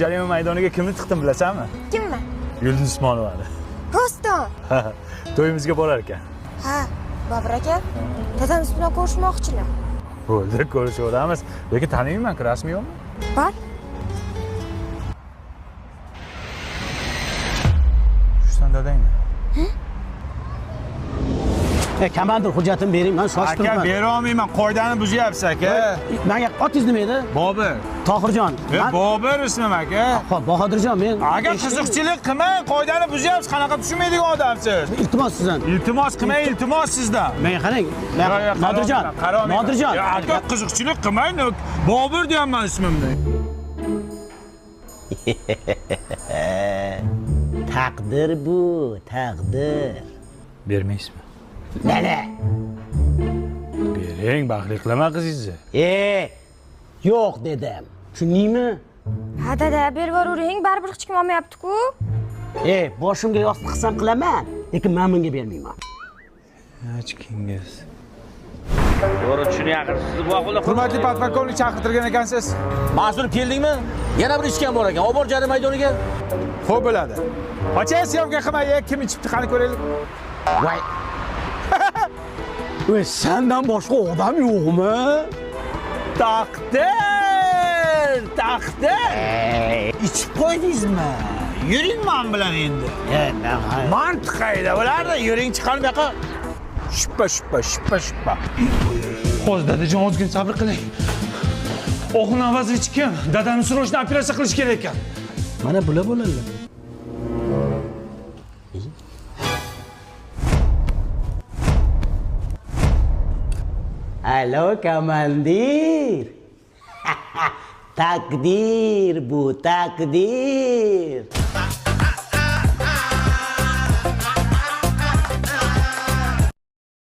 jarima maydoniga kimni tiqdim bilasanmi? Kimmi? Yulduz Usmonovani. Rostdan. To'yimizga borar ekan. Ha, Bobur aka, dadamiz bilan ko'rishmoqchilar. Bo'ldi, ko'rishaveramiz. Lekin taniyman-ku, rasmiy yo'qmi? Bor. Shusan dadangmi? Komandir hujjatini bering, men soch Aka, turibman. bera olmayman, qoidani buzyapsiz aka. Menga otingiz nima edi? Bobur. Tohirjon. Bobur ismim aka. Xo'p, Bahodirjon, men Aka, qiziqchilik qilmang, qoidani buzyapsiz, qanaqa tushunmaydigan odamsiz. iltimos sizdan. Iltimos qilmang, iltimos sizdan. Menga qarang. Nodirjon. Nodirjon. Aka, qiziqchilik qilmang, Bobur deyapman ismimni. Taqdir bu, taqdir. Bermaysizmi? Nana? Bering, baxtli qilaman qizingizni. Yo'q dedim. Tushundingmi? Ha dada, berib yuravering, baribir hech kim olmayapti-ku. Boshimga yostiq qilsam qilaman, lekin men bunga bermayman. Hech kingiz. To'g'ri tushunyapsiz, bu ahvolda Hurmatli podполковник chaqirtirgan ekansiz. mas'ul keldingmi? Yana bir ishgan bor ekan. Olib bor jarima maydoniga. Xo'p bo'ladi. Qo'chang syomka qilmay, kim ichibdi qani ko'raylik. Voy. Sendan boshqa odam yo'qmi? Taqdir! Ichib qo'ydingizmi? Yuring men bilan endi. Mantiq qayda bo'lardi? Yuring chiqar bu yoqqa. Shuppa. Hozir dadajon ozgina sabr qiling. O'g'il avazich kim? Dadani srochni operatsiya qilish kerak ekan. Mana bular bo'ladi. Alo komandir. Takdir bu, takdir.